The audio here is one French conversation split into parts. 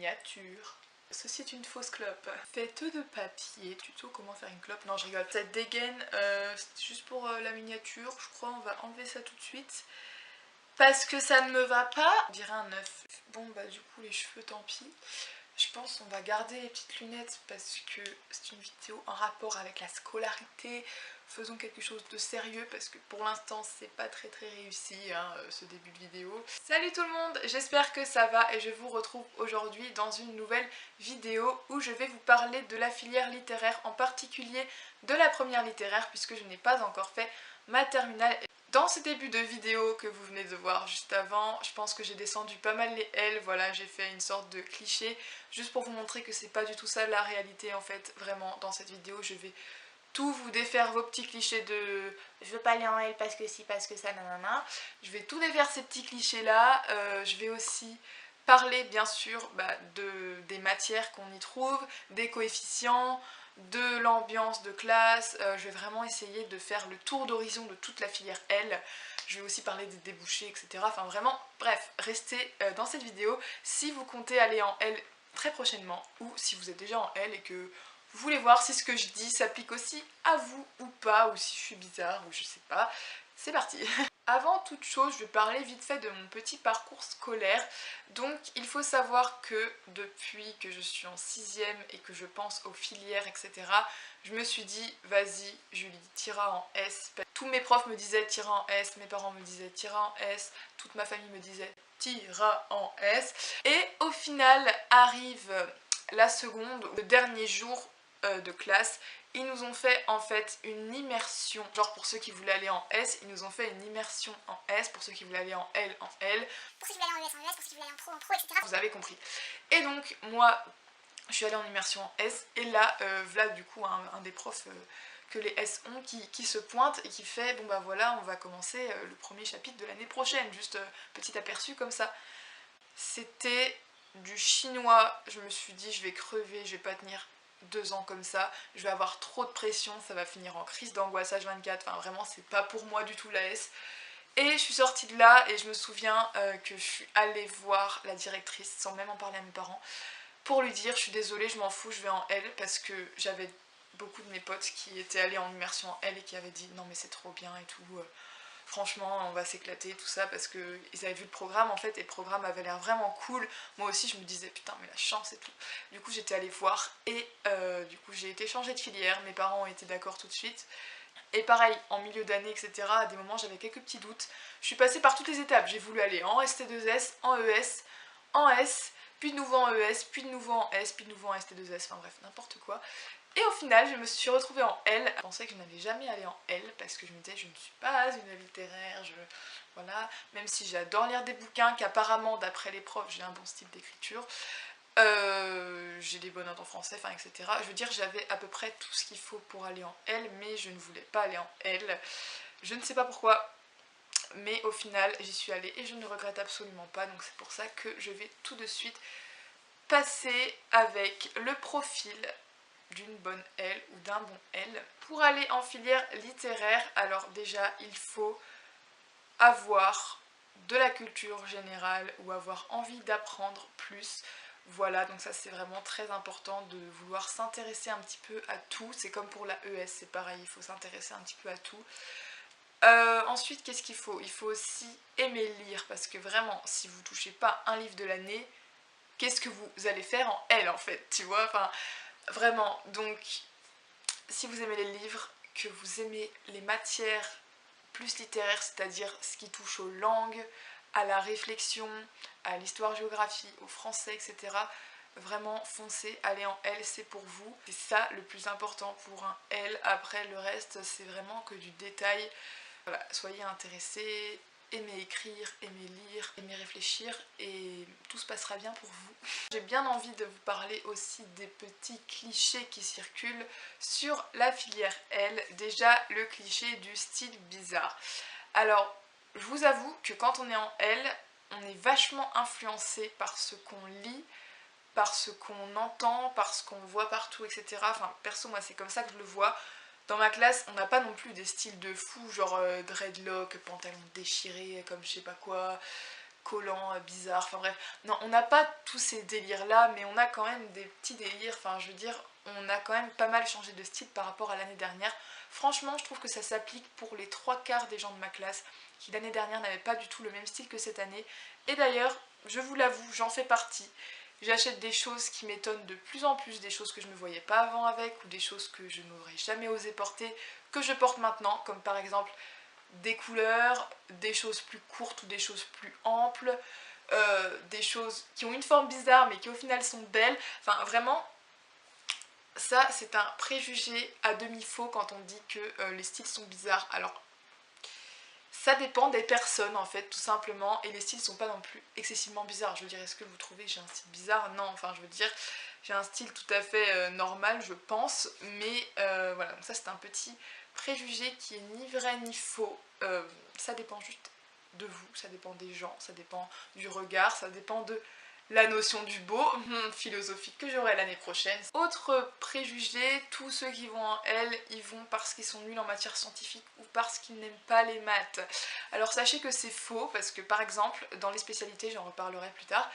miniature. Ceci est une fausse clope. Faite de papier, tuto comment faire une clope. Non, je rigole. Cette dégaine, c'est juste pour la miniature, je crois. On va enlever ça tout de suite. Parce que ça ne me va pas. On dirait un œuf. Bon, bah du coup, les cheveux, tant pis. Je pense qu'on va garder les petites lunettes parce que c'est une vidéo en rapport avec la scolarité. Faisons quelque chose de sérieux parce que pour l'instant c'est pas très réussi hein, ce début de vidéo. Salut tout le monde, j'espère que ça va et je vous retrouve aujourd'hui dans une nouvelle vidéo où je vais vous parler de la filière littéraire, en particulier de la première littéraire puisque je n'ai pas encore fait ma terminale. Dans ce début de vidéo que vous venez de voir juste avant, je pense que j'ai descendu pas mal les L, voilà, j'ai fait une sorte de cliché, juste pour vous montrer que c'est pas du tout ça la réalité en fait, vraiment dans cette vidéo je vais tout vous défaire vos petits clichés de je veux pas aller en L parce que si, parce que ça, nanana. Je vais tout défaire ces petits clichés là, je vais aussi parler bien sûr des matières qu'on y trouve, des coefficients, de l'ambiance de classe, je vais vraiment essayer de faire le tour d'horizon de toute la filière L. Je vais aussi parler des débouchés, etc. Enfin vraiment, bref, restez dans cette vidéo si vous comptez aller en L très prochainement ou si vous êtes déjà en L et que vous voulez voir si ce que je dis s'applique aussi à vous ou pas, ou si je suis bizarre ou je sais pas. C'est parti. Avant toute chose, je vais parler vite fait de mon petit parcours scolaire. Donc il faut savoir que depuis que je suis en 6ème et que je pense aux filières, etc., je me suis dit, vas-y Julie, t'iras en S. Tous mes profs me disaient t'iras en S, mes parents me disaient t'iras en S, toute ma famille me disait t'iras en S. Et au final arrive la seconde, le dernier jour de classe. Ils nous ont fait en fait une immersion, genre pour ceux qui voulaient aller en S, ils nous ont fait une immersion en S, pour ceux qui voulaient aller en L, pour ceux qui voulaient aller en ES, pour ceux qui voulaient aller en pro, etc. Vous avez compris. Et donc moi, je suis allée en immersion en S, et là, voilà du coup un des profs que les S ont qui se pointe et qui fait, bon bah voilà, on va commencer le premier chapitre de l'année prochaine, juste petit aperçu comme ça. C'était du chinois, je me suis dit je vais crever, je vais pas tenir 2 ans comme ça, je vais avoir trop de pression, ça va finir en crise d'angoisse H24, enfin vraiment c'est pas pour moi du tout la S. Et je suis sortie de là et je me souviens que je suis allée voir la directrice sans même en parler à mes parents pour lui dire je suis désolée, je m'en fous, je vais en L parce que j'avais beaucoup de mes potes qui étaient allés en immersion en L et qui avaient dit non mais c'est trop bien et tout. Franchement on va s'éclater tout ça parce qu'ils avaient vu le programme en fait et le programme avait l'air vraiment cool. Moi aussi je me disais putain mais la chance et tout. Du coup j'étais allée voir et du coup j'ai été changée de filière, mes parents ont été d'accord tout de suite. Et pareil, en milieu d'année, etc., à des moments j'avais quelques petits doutes. Je suis passée par toutes les étapes, j'ai voulu aller en ST2S, en ES, en S, puis de nouveau en ES, puis de nouveau en S, puis de nouveau en ST2S, enfin bref, n'importe quoi. Et au final, je me suis retrouvée en L. Je pensais que je n'avais jamais allé en L parce que je me disais je ne suis pas une littéraire, voilà, même si j'adore lire des bouquins, qu'apparemment d'après les profs j'ai un bon style d'écriture, j'ai des bonnes notes en français, enfin etc. Je veux dire j'avais à peu près tout ce qu'il faut pour aller en L, mais je ne voulais pas aller en L. Je ne sais pas pourquoi, mais au final j'y suis allée et je ne regrette absolument pas, donc c'est pour ça que je vais tout de suite passer avec le profil d'une bonne L ou d'un bon L. Pour aller en filière littéraire, alors déjà il faut avoir de la culture générale ou avoir envie d'apprendre plus. Voilà, donc ça c'est vraiment très important de vouloir s'intéresser un petit peu à tout. C'est comme pour la ES, c'est pareil, il faut s'intéresser un petit peu à tout. Ensuite, qu'est-ce qu'il faut? Il faut aussi aimer lire, parce que vraiment, si vous touchez pas un livre de l'année, qu'est-ce que vous allez faire en L en fait, tu vois? Enfin, vraiment, donc si vous aimez les livres, que vous aimez les matières plus littéraires, c'est-à-dire ce qui touche aux langues, à la réflexion, à l'histoire-géographie, au français, etc. Vraiment foncez, allez en L, c'est pour vous. C'est ça le plus important pour un L. Après le reste c'est vraiment que du détail. Voilà, soyez intéressés, aimez écrire, aimez lire, aimez réfléchir et tout se passera bien pour vous. J'ai bien envie de vous parler aussi des petits clichés qui circulent sur la filière L. Déjà le cliché du style bizarre. Alors je vous avoue que quand on est en L, on est vachement influencé par ce qu'on lit, par ce qu'on entend, par ce qu'on voit partout, etc. Enfin perso moi c'est comme ça que je le vois. Dans ma classe, on n'a pas non plus des styles de fou, genre dreadlock, pantalon déchiré, comme je sais pas quoi. collants bizarres, enfin bref. Non, on n'a pas tous ces délires là, mais on a quand même des petits délires, enfin je veux dire, on a quand même pas mal changé de style par rapport à l'année dernière. Franchement, je trouve que ça s'applique pour les 3/4 des gens de ma classe, qui l'année dernière n'avaient pas du tout le même style que cette année. Et d'ailleurs, je vous l'avoue, j'en fais partie. J'achète des choses qui m'étonnent de plus en plus, des choses que je ne voyais pas avant avec, ou des choses que je n'aurais jamais osé porter, que je porte maintenant, comme par exemple des couleurs, des choses plus courtes ou des choses plus amples, des choses qui ont une forme bizarre mais qui au final sont belles. Enfin vraiment, ça c'est un préjugé à demi faux quand on dit que les styles sont bizarres. Alors ça dépend des personnes en fait tout simplement, et les styles sont pas non plus excessivement bizarres. Je veux dire, est-ce que vous trouvez que j'ai un style bizarre? Non, enfin je veux dire, j'ai un style tout à fait normal je pense, mais voilà, donc ça c'est un petit préjugé qui est ni vrai ni faux. Ça dépend juste de vous, ça dépend des gens, ça dépend du regard, ça dépend de la notion du beau, philosophique, que j'aurai l'année prochaine. Autre préjugé, tous ceux qui vont en L, ils vont parce qu'ils sont nuls en matière scientifique ou parce qu'ils n'aiment pas les maths. Alors sachez que c'est faux, parce que par exemple, dans les spécialités, j'en reparlerai plus tard,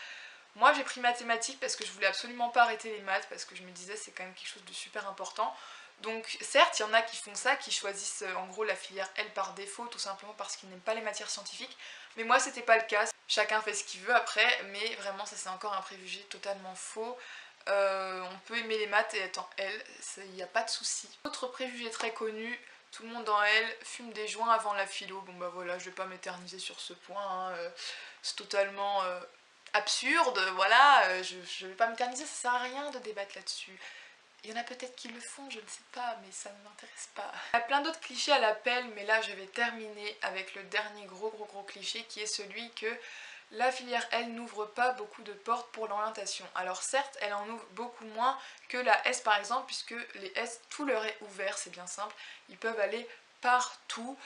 moi j'ai pris mathématiques parce que je voulais absolument pas arrêter les maths, parce que je me disais c'est quand même quelque chose de super important. Donc certes, il y en a qui font ça, qui choisissent en gros la filière L par défaut, tout simplement parce qu'ils n'aiment pas les matières scientifiques. Mais moi c'était pas le cas, chacun fait ce qu'il veut après, mais vraiment ça c'est encore un préjugé totalement faux. On peut aimer les maths et être en L, il n'y a pas de souci. Autre préjugé très connu, tout le monde en L fume des joints avant la philo. Bon bah voilà, je vais pas m'éterniser sur ce point, hein. C'est totalement absurde, voilà, je vais pas m'éterniser, ça sert à rien de débattre là-dessus. Il y en a peut-être qui le font, je ne sais pas, mais ça ne m'intéresse pas. Il y a plein d'autres clichés à l'appel, mais là je vais terminer avec le dernier gros cliché qui est celui que la filière L n'ouvre pas beaucoup de portes pour l'orientation. Alors certes, elle en ouvre beaucoup moins que la S par exemple, puisque les S, tout leur est ouvert, c'est bien simple, ils peuvent aller partout.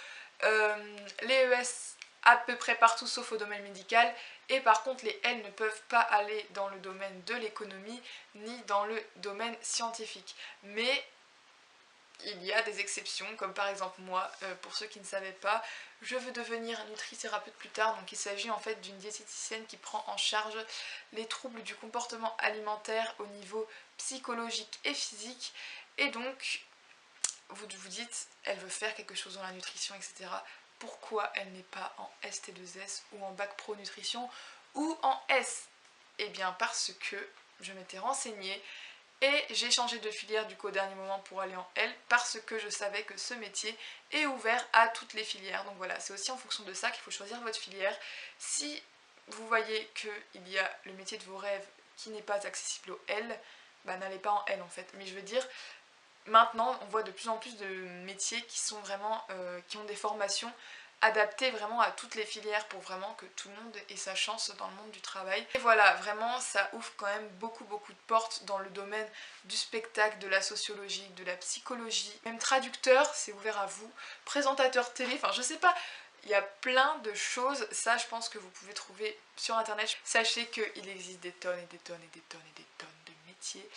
Les ES à peu près partout sauf au domaine médical, et par contre les L ne peuvent pas aller dans le domaine de l'économie ni dans le domaine scientifique. Mais il y a des exceptions, comme par exemple moi, pour ceux qui ne savaient pas, je veux devenir nutrithérapeute plus tard, donc il s'agit en fait d'une diététicienne qui prend en charge les troubles du comportement alimentaire au niveau psychologique et physique, et donc vous vous dites, elle veut faire quelque chose dans la nutrition, etc. Pourquoi elle n'est pas en ST2S ou en bac pro nutrition ou en S? Eh bien parce que je m'étais renseignée et j'ai changé de filière du coup au dernier moment pour aller en L parce que je savais que ce métier est ouvert à toutes les filières. Donc voilà, c'est aussi en fonction de ça qu'il faut choisir votre filière. Si vous voyez qu'il y a le métier de vos rêves qui n'est pas accessible au L, bah n'allez pas en L en fait. Mais je veux dire, maintenant on voit de plus en plus de métiers qui sont vraiment, qui ont des formations adaptées vraiment à toutes les filières pour vraiment que tout le monde ait sa chance dans le monde du travail. Et voilà, vraiment ça ouvre quand même beaucoup de portes dans le domaine du spectacle, de la sociologie, de la psychologie, même traducteur, c'est ouvert à vous, présentateur télé, enfin je sais pas, il y a plein de choses, ça je pense que vous pouvez trouver sur internet. Sachez qu'il existe des tonnes et des tonnes et des tonnes et des tonnes de métiers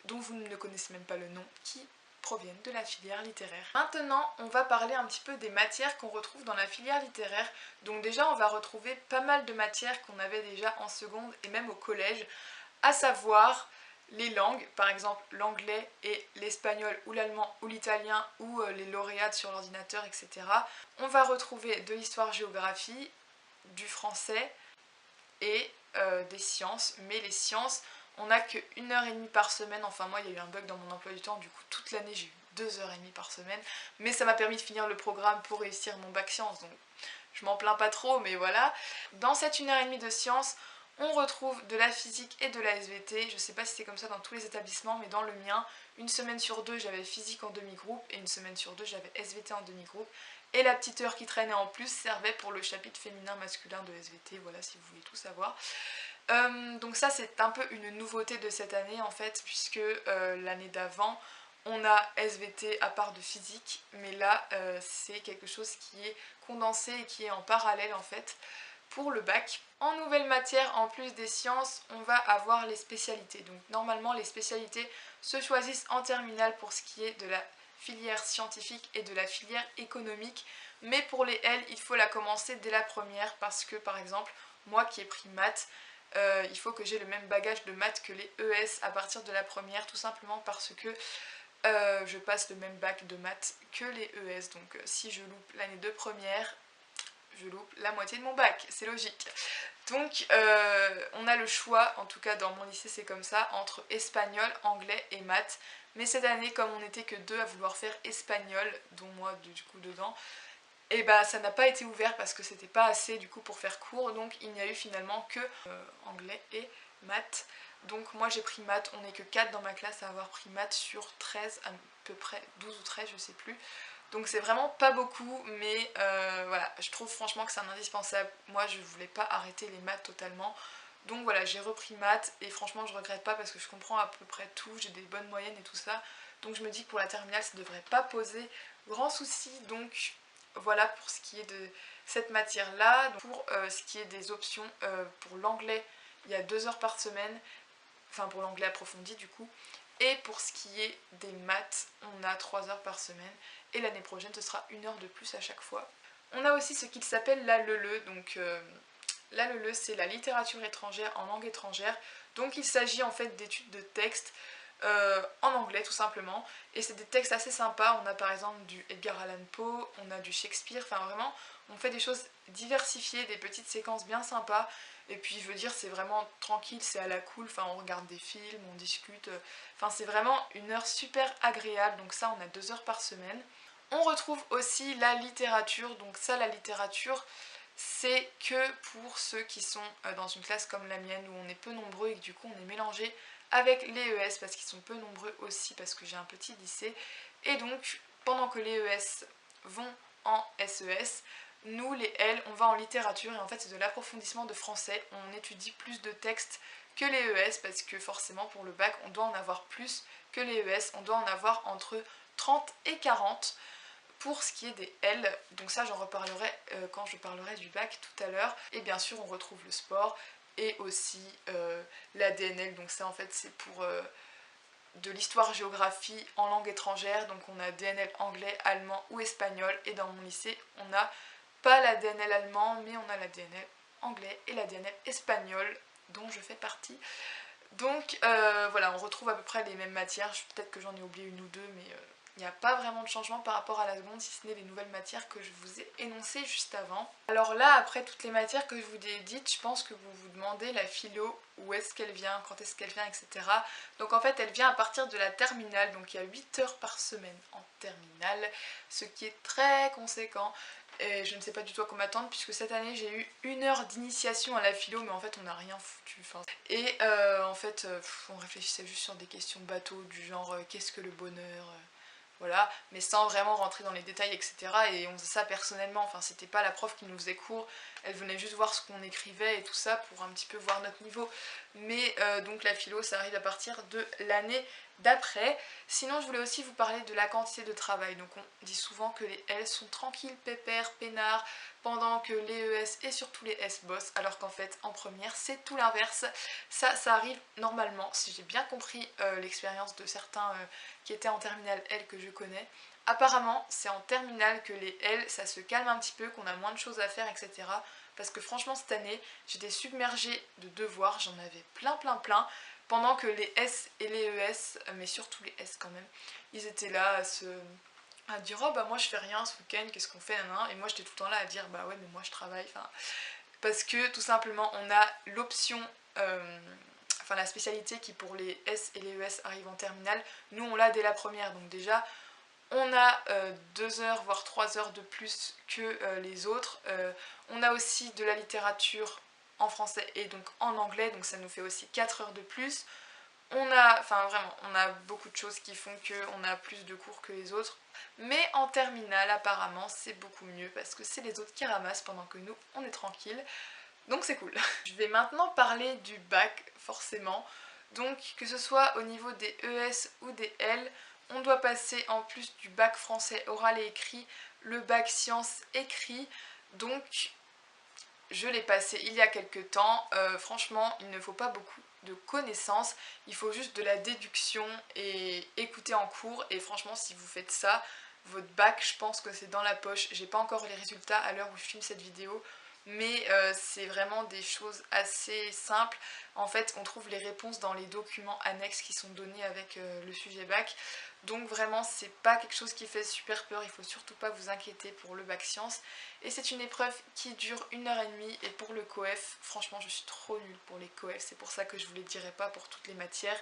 dont vous ne connaissez même pas le nom, qui proviennent de la filière littéraire. Maintenant, on va parler un petit peu des matières qu'on retrouve dans la filière littéraire. Donc déjà, on va retrouver pas mal de matières qu'on avait déjà en seconde et même au collège, à savoir les langues, par exemple l'anglais et l'espagnol ou l'allemand ou l'italien ou les lauréates sur l'ordinateur, etc. On va retrouver de l'histoire-géographie, du français et des sciences, mais les sciences, on n'a que 1h30 par semaine. Enfin moi il y a eu un bug dans mon emploi du temps, du coup toute l'année j'ai eu 2h30 par semaine, mais ça m'a permis de finir le programme pour réussir mon bac sciences, donc je m'en plains pas trop, mais voilà. Dans cette 1h30 de sciences, on retrouve de la physique et de la SVT. Je sais pas si c'est comme ça dans tous les établissements, mais dans le mien, une semaine sur deux j'avais physique en demi-groupe et une semaine sur deux j'avais SVT en demi-groupe. Et la petite heure qui traînait en plus servait pour le chapitre féminin-masculin de SVT, voilà si vous voulez tout savoir. Donc ça c'est un peu une nouveauté de cette année en fait, puisque l'année d'avant on a SVT à part de physique, mais là c'est quelque chose qui est condensé et qui est en parallèle en fait pour le bac. En nouvelle matière, en plus des sciences, on va avoir les spécialités. Donc normalement les spécialités se choisissent en terminale pour ce qui est de la filière scientifique et de la filière économique, mais pour les L il faut la commencer dès la première parce que par exemple moi qui ai pris maths, il faut que j'ai le même bagage de maths que les ES à partir de la première, tout simplement parce que je passe le même bac de maths que les ES. Donc si je loupe l'année de première, je loupe la moitié de mon bac, c'est logique. Donc on a le choix, en tout cas dans mon lycée c'est comme ça, entre espagnol, anglais et maths. Mais cette année, comme on n'était que deux à vouloir faire espagnol, dont moi du coup dedans, et bah ça n'a pas été ouvert parce que c'était pas assez du coup pour faire cours, donc il n'y a eu finalement que anglais et maths. Donc moi j'ai pris maths, on n'est que 4 dans ma classe à avoir pris maths sur 13, à peu près 12 ou 13 je sais plus. Donc c'est vraiment pas beaucoup, mais voilà, je trouve franchement que c'est un indispensable. Moi je voulais pas arrêter les maths totalement. Donc voilà, j'ai repris maths et franchement je regrette pas parce que je comprends à peu près tout, j'ai des bonnes moyennes et tout ça. Donc je me dis que pour la terminale ça devrait pas poser grand souci. Donc voilà pour ce qui est de cette matière là. Pour ce qui est des options, pour l'anglais il y a 2 heures par semaine, enfin pour l'anglais approfondi du coup. Et pour ce qui est des maths, on a 3 heures par semaine. Et l'année prochaine, ce sera 1 heure de plus à chaque fois. On a aussi ce qu'il s'appelle l'ALELE. Donc l'ALELE, c'est la littérature étrangère en langue étrangère. Donc il s'agit en fait d'études de textes en anglais tout simplement. Et c'est des textes assez sympas. On a par exemple du Edgar Allan Poe, on a du Shakespeare. Enfin vraiment, on fait des choses diversifiées, des petites séquences bien sympas. Et puis je veux dire, c'est vraiment tranquille, c'est à la cool, enfin on regarde des films, on discute, enfin c'est vraiment une heure super agréable, donc ça on a 2 heures par semaine. On retrouve aussi la littérature, donc ça la littérature c'est que pour ceux qui sont dans une classe comme la mienne où on est peu nombreux et que du coup on est mélangé avec les ES parce qu'ils sont peu nombreux aussi parce que j'ai un petit lycée. Et donc pendant que les ES vont en SES, nous, les L, on va en littérature et en fait c'est de l'approfondissement de français. On étudie plus de textes que les ES parce que forcément pour le bac on doit en avoir plus que les ES. On doit en avoir entre 30 et 40 pour ce qui est des L. Donc ça j'en reparlerai quand je parlerai du bac tout à l'heure. Et bien sûr on retrouve le sport et aussi la DNL. Donc ça en fait c'est pour de l'histoire-géographie en langue étrangère. Donc on a DNL anglais, allemand ou espagnol. Et dans mon lycée on a pas la DNL allemand, mais on a la DNL anglais et la DNL espagnol, dont je fais partie. Donc voilà, on retrouve à peu près les mêmes matières, peut-être que j'en ai oublié une ou deux, mais il n'y a pas vraiment de changement par rapport à la seconde, si ce n'est les nouvelles matières que je vous ai énoncées juste avant. Alors là, après toutes les matières que je vous ai dites, je pense que vous vous demandez la philo, où est-ce qu'elle vient, quand est-ce qu'elle vient, etc. Donc en fait, elle vient à partir de la terminale, donc il y a 8 heures par semaine en terminale, ce qui est très conséquent. Et je ne sais pas du tout à quoi m'attendre puisque cette année j'ai eu 1 heure d'initiation à la philo mais en fait on n'a rien foutu. Et en fait on réfléchissait juste sur des questions bateaux du genre qu'est-ce que le bonheur, voilà, mais sans vraiment rentrer dans les détails etc. Et on faisait ça personnellement, enfin c'était pas la prof qui nous faisait cours, elle venait juste voir ce qu'on écrivait et tout ça pour un petit peu voir notre niveau. Mais donc la philo ça arrive à partir de l'année d'après. Sinon je voulais aussi vous parler de la quantité de travail. Donc on dit souvent que les L sont tranquilles, pépères, peinards, pendant que les ES et surtout les S bossent, alors qu'en fait en première c'est tout l'inverse. Ça arrive normalement, si j'ai bien compris l'expérience de certains qui étaient en terminale L que je connais. Apparemment c'est en terminale que les L ça se calme un petit peu, qu'on a moins de choses à faire etc. Parce que franchement cette année j'étais submergée de devoirs, j'en avais plein. Pendant que les S et les ES, mais surtout les S quand même, ils étaient là à dire oh bah moi je fais rien ce week-end, qu'est-ce qu'on fait et moi j'étais tout le temps là à dire bah ouais mais moi je travaille, enfin parce que tout simplement on a l'option, enfin la spécialité qui pour les S et les ES arrive en terminale, nous on l'a dès la première donc déjà on a 2 heures voire 3 heures de plus que les autres. On a aussi de la littérature en français et donc en anglais, donc ça nous fait aussi 4 heures de plus. On a, enfin vraiment, on a beaucoup de choses qui font qu'on a plus de cours que les autres. Mais en terminale, apparemment, c'est beaucoup mieux parce que c'est les autres qui ramassent pendant que nous, on est tranquille. Donc c'est cool. Je vais maintenant parler du bac, forcément. Donc que ce soit au niveau des ES ou des L, on doit passer en plus du bac français oral et écrit, le bac sciences écrit. Donc je l'ai passé il y a quelques temps. Franchement, il ne faut pas beaucoup de connaissances, il faut juste de la déduction et écouter en cours. Et franchement, si vous faites ça, votre bac, je pense que c'est dans la poche. J'ai pas encore les résultats à l'heure où je filme cette vidéo, mais c'est vraiment des choses assez simples. En fait, on trouve les réponses dans les documents annexes qui sont donnés avec le sujet bac. Donc vraiment, c'est pas quelque chose qui fait super peur, il faut surtout pas vous inquiéter pour le bac sciences. Et c'est une épreuve qui dure 1h30 et pour le coef, franchement je suis trop nulle pour les coefs, c'est pour ça que je vous les dirai pas pour toutes les matières.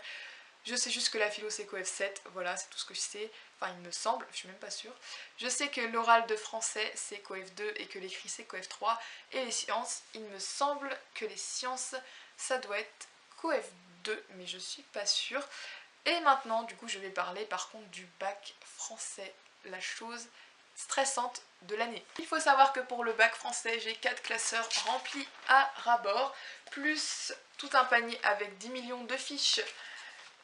Je sais juste que la philo c'est coef 7, voilà, c'est tout ce que je sais, enfin il me semble, je suis même pas sûre. Je sais que l'oral de français c'est coef 2 et que l'écrit c'est coef 3, et les sciences, il me semble que les sciences ça doit être coef 2, mais je suis pas sûre. Et maintenant, du coup, je vais parler par contre du bac français, la chose stressante de l'année. Il faut savoir que pour le bac français, j'ai 4 classeurs remplis à ras-bord, plus tout un panier avec 10 millions de fiches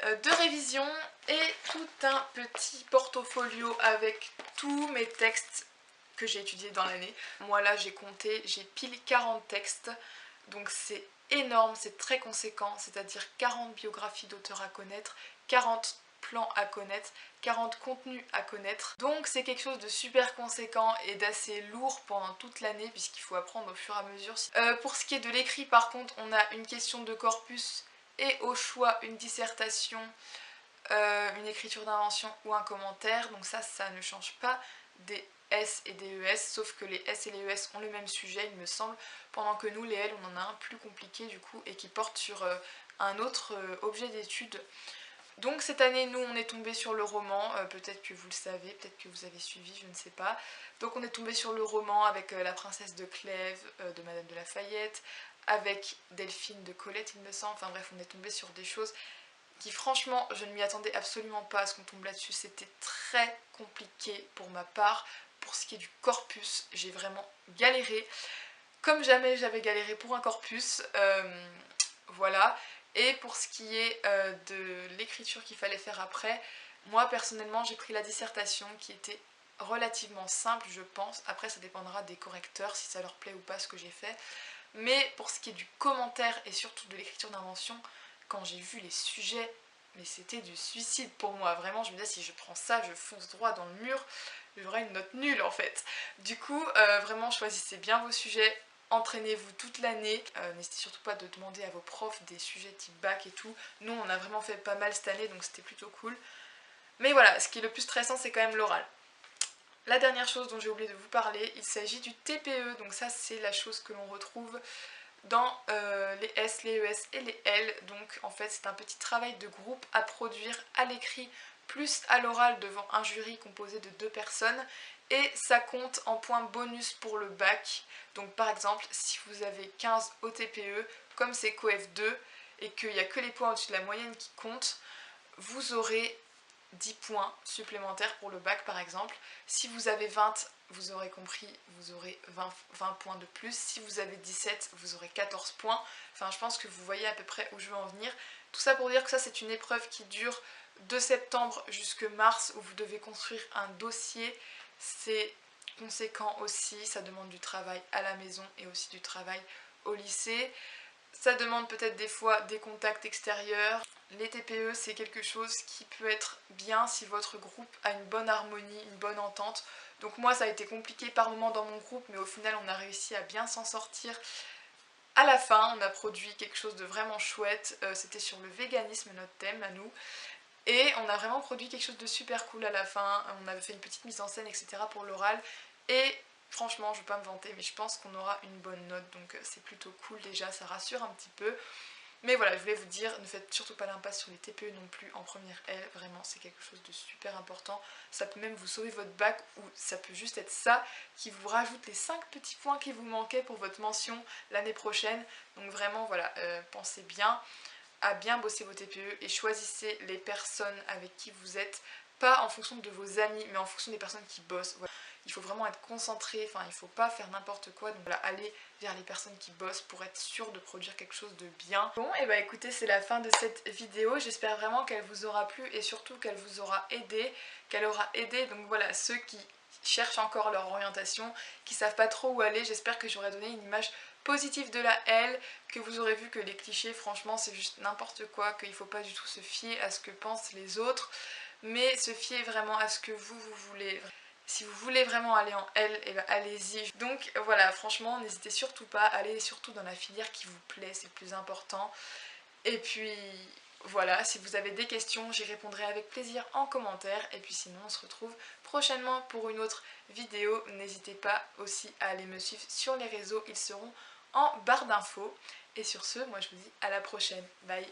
de révision et tout un petit portfolio avec tous mes textes que j'ai étudiés dans l'année. Moi là, j'ai compté, j'ai pile 40 textes, donc c'est énorme, c'est très conséquent, c'est-à-dire 40 biographies d'auteurs à connaître, 40 plans à connaître, 40 contenus à connaître. Donc c'est quelque chose de super conséquent et d'assez lourd pendant toute l'année puisqu'il faut apprendre au fur et à mesure. Pour ce qui est de l'écrit par contre, on a une question de corpus et au choix une dissertation, une écriture d'invention ou un commentaire. Donc ça ne change pas des S et des ES, sauf que les S et les ES ont le même sujet il me semble, pendant que nous les L on en a un plus compliqué du coup et qui porte sur un autre objet d'étude. Donc cette année nous on est tombé sur le roman, peut-être que vous le savez, peut-être que vous avez suivi, je ne sais pas. Donc on est tombé sur le roman avec La princesse de Clèves de Madame de Lafayette, avec Delphine de Colette il me semble, enfin bref on est tombé sur des choses qui franchement je ne m'y attendais absolument pas à ce qu'on tombe là-dessus, c'était très compliqué pour ma part. Pour ce qui est du corpus, j'ai vraiment galéré, comme jamais j'avais galéré pour un corpus, voilà. Et pour ce qui est de l'écriture qu'il fallait faire après, moi personnellement j'ai pris la dissertation qui était relativement simple je pense, après ça dépendra des correcteurs si ça leur plaît ou pas ce que j'ai fait. Mais pour ce qui est du commentaire et surtout de l'écriture d'invention, quand j'ai vu les sujets, mais c'était du suicide pour moi, vraiment je me disais si je prends ça, je fonce droit dans le mur, j'aurai une note nulle en fait. Du coup, vraiment choisissez bien vos sujets, entraînez-vous toute l'année, n'hésitez surtout pas de demander à vos profs des sujets type bac et tout. Nous on a vraiment fait pas mal cette année donc c'était plutôt cool. Mais voilà, ce qui est le plus stressant c'est quand même l'oral. La dernière chose dont j'ai oublié de vous parler, il s'agit du TPE, donc ça c'est la chose que l'on retrouve dans les S, les ES et les L. Donc en fait c'est un petit travail de groupe à produire à l'écrit plus à l'oral devant un jury composé de 2 personnes et ça compte en points bonus pour le bac. Donc par exemple si vous avez 15 au TPE, comme c'est coef 2 et qu'il n'y a que les points au-dessus de la moyenne qui comptent, vous aurez 10 points supplémentaires pour le bac par exemple. Si vous avez 20, vous aurez compris, vous aurez 20 points de plus. Si vous avez 17, vous aurez 14 points. Enfin, je pense que vous voyez à peu près où je veux en venir. Tout ça pour dire que ça, c'est une épreuve qui dure de septembre jusqu'à mars, où vous devez construire un dossier. C'est conséquent aussi, ça demande du travail à la maison et aussi du travail au lycée. Ça demande peut-être des fois des contacts extérieurs. Les TPE, c'est quelque chose qui peut être bien si votre groupe a une bonne harmonie, une bonne entente. Donc moi, ça a été compliqué par moments dans mon groupe, mais au final, on a réussi à bien s'en sortir. À la fin, on a produit quelque chose de vraiment chouette. C'était sur le véganisme, notre thème à nous. Et on a vraiment produit quelque chose de super cool à la fin. On avait fait une petite mise en scène, etc. pour l'oral. Et franchement, je ne vais pas me vanter, mais je pense qu'on aura une bonne note. Donc c'est plutôt cool déjà, ça rassure un petit peu. Mais voilà, je voulais vous dire, ne faites surtout pas l'impasse sur les TPE non plus en première L, vraiment c'est quelque chose de super important. Ça peut même vous sauver votre bac ou ça peut juste être ça qui vous rajoute les 5 petits points qui vous manquaient pour votre mention l'année prochaine. Donc vraiment voilà, pensez bien à bien bosser vos TPE et choisissez les personnes avec qui vous êtes, pas en fonction de vos amis mais en fonction des personnes qui bossent. Voilà. Il faut vraiment être concentré, enfin il faut pas faire n'importe quoi, donc voilà, allez vers les personnes qui bossent pour être sûr de produire quelque chose de bien. Bon et bah écoutez, c'est la fin de cette vidéo, j'espère vraiment qu'elle vous aura plu et surtout qu'elle vous aura aidé, donc voilà, ceux qui cherchent encore leur orientation, qui savent pas trop où aller, j'espère que j'aurai donné une image positive de la L, que vous aurez vu que les clichés franchement c'est juste n'importe quoi, qu'il faut pas du tout se fier à ce que pensent les autres, mais se fier vraiment à ce que vous voulez. Si vous voulez vraiment aller en L, et ben allez-y. Donc voilà, franchement, n'hésitez surtout pas, allez surtout dans la filière qui vous plaît, c'est le plus important. Et puis voilà, si vous avez des questions, j'y répondrai avec plaisir en commentaire. Et puis sinon, on se retrouve prochainement pour une autre vidéo. N'hésitez pas aussi à aller me suivre sur les réseaux, ils seront en barre d'infos. Et sur ce, moi je vous dis à la prochaine. Bye!